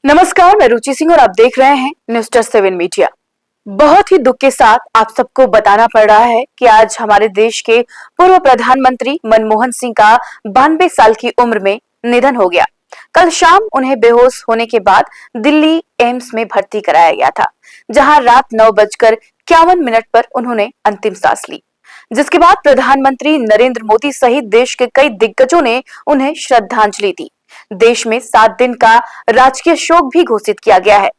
नमस्कार, मैं रुचि सिंह और आप देख रहे हैं न्यूज़7 मीडिया। बहुत ही दुख के साथ आप सबको बताना पड़ रहा है कि आज हमारे देश के पूर्व प्रधानमंत्री मनमोहन सिंह का 92 साल की उम्र में निधन हो गया। कल शाम उन्हें बेहोश होने के बाद दिल्ली एम्स में भर्ती कराया गया था, जहां रात 9:51 पर उन्होंने अंतिम सांस ली। जिसके बाद प्रधानमंत्री नरेंद्र मोदी सहित देश के कई दिग्गजों ने उन्हें श्रद्धांजलि दी। देश में 7 दिन का राजकीय शोक भी घोषित किया गया है।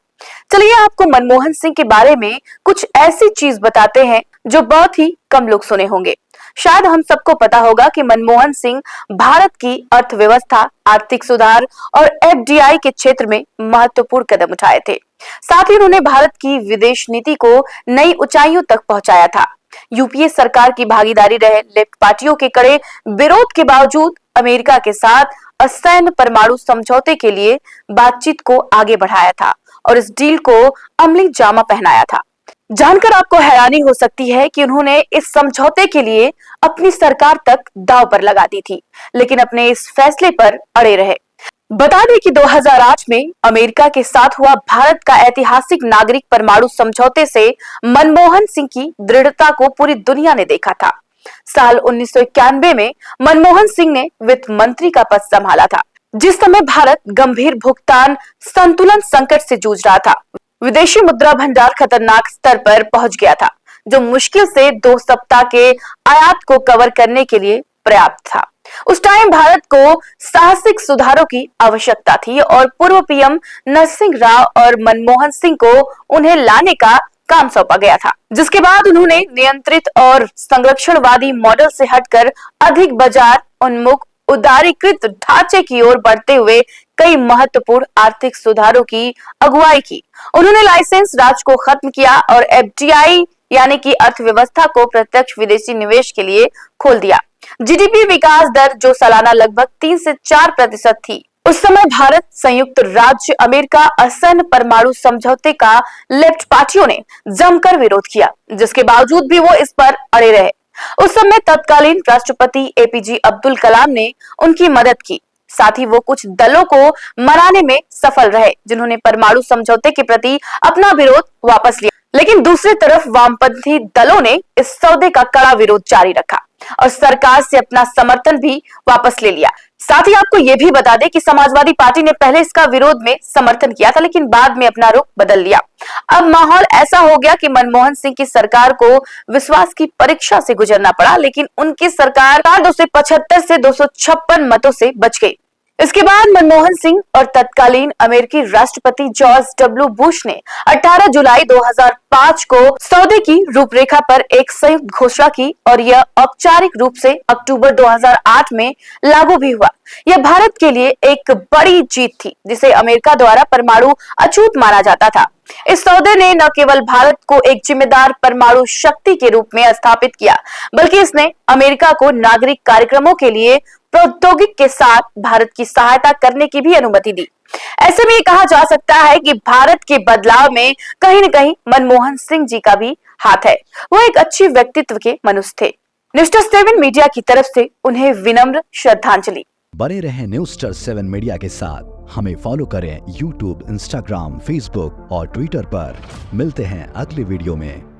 चलिए आपको मनमोहन सिंह के बारे में कुछ ऐसी चीज बताते हैं जो बहुत ही कम लोग सुने होंगे। शायद हम सबको पता होगा कि मनमोहन सिंह भारत की अर्थव्यवस्था, आर्थिक सुधार और एफडीआई के क्षेत्र में महत्वपूर्ण कदम उठाए थे। साथ ही उन्होंने भारत की विदेश नीति को नई ऊंचाइयों तक पहुंचाया था। यूपीए सरकार की भागीदारी रहे लेफ्ट पार्टियों के कड़े विरोध के बावजूद अमेरिका के साथ असैन्य परमाणु समझौते के लिए बातचीत को आगे बढ़ाया था और इस डील को अमली जामा पहनाया था। जानकर आपको हैरानी हो सकती है कि उन्होंने इस समझौते के लिए अपनी सरकार तक दांव पर लगा दी थी, लेकिन अपने इस फैसले पर अड़े रहे। बता दें कि 2008 में अमेरिका के साथ हुआ भारत का ऐतिहासिक नागरिक परमाणु समझौते से मनमोहन सिंह की दृढ़ता को पूरी दुनिया ने देखा था। साल 1991 में मनमोहन सिंह ने वित्त मंत्री का पद संभाला था, जिस समय भारत गंभीर भुगतान संतुलन संकट से जूझ रहा था। विदेशी मुद्रा भंडार खतरनाक स्तर पर पहुंच गया था, जो मुश्किल से 2 सप्ताह के आयात को कवर करने के लिए पर्याप्त था। उस टाइम भारत को साहसिक सुधारों की आवश्यकता थी और पूर्व पीएम नरसिंह राव और मनमोहन सिंह को उन्हें लाने का काम सौंपा गया था, जिसके बाद उन्होंने नियंत्रित और संरक्षणवादी मॉडल से हटकर अधिक बाजार उन्मुख उदारीकृत ढांचे की ओर बढ़ते हुए कई महत्वपूर्ण आर्थिक सुधारों की अगुवाई की। उन्होंने लाइसेंस राज को खत्म किया और एफडीआई यानी कि अर्थव्यवस्था को प्रत्यक्ष विदेशी निवेश के लिए खोल दिया। जीडीपी विकास दर जो सालाना लगभग 3 से 4% थी, उस समय भारत, संयुक्त राज्य अमेरिका असैन्य परमाणु समझौते का लेफ्ट पार्टियों ने जमकर विरोध किया, जिसके बावजूद भी वो इस पर अड़े रहे। उस समय तत्कालीन राष्ट्रपति एपीजे अब्दुल कलाम ने उनकी मदद की। साथ ही वो कुछ दलों को मनाने में सफल रहे, जिन्होंने परमाणु समझौते के प्रति अपना विरोध वापस लिया। लेकिन दूसरी तरफ वामपंथी दलों ने इस सौदे का कड़ा विरोध जारी रखा और सरकार से अपना समर्थन भी वापस ले लिया। साथ ही आपको ये भी बता दें कि समाजवादी पार्टी ने पहले इसका विरोध में समर्थन किया था, लेकिन बाद में अपना रुख बदल लिया। अब माहौल ऐसा हो गया कि मनमोहन सिंह की सरकार को विश्वास की परीक्षा से गुजरना पड़ा, लेकिन उनकी सरकार 275 से 256 मतों से बच गई। इसके बाद मनमोहन सिंह और तत्कालीन अमेरिकी राष्ट्रपति जॉर्ज डब्ल्यू बुश ने 18 जुलाई 2005 को सौदे की रूपरेखा पर एक संयुक्त घोषणा की और यह औपचारिक रूप से अक्टूबर 2008 में लागू भी हुआ। यह भारत के लिए एक बड़ी जीत थी, जिसे अमेरिका द्वारा परमाणु अछूत माना जाता था। इस सौदे ने न केवल भारत को एक जिम्मेदार परमाणु शक्ति के रूप में स्थापित किया, बल्कि इसने अमेरिका को नागरिक कार्यक्रमों के लिए प्रौद्योगिकी के साथ भारत की सहायता करने की भी अनुमति दी। ऐसे में ये कहा जा सकता है कि भारत के बदलाव में कहीं न कहीं मनमोहन सिंह जी का भी हाथ है। वो एक अच्छी व्यक्तित्व के मनुष्य थे। न्यूज़7 मीडिया की तरफ से उन्हें विनम्र श्रद्धांजलि। बने रहें न्यूज़7 मीडिया के साथ। हमें फॉलो करें यूट्यूब, इंस्टाग्राम, फेसबुक और ट्विटर पर। मिलते हैं अगले वीडियो में।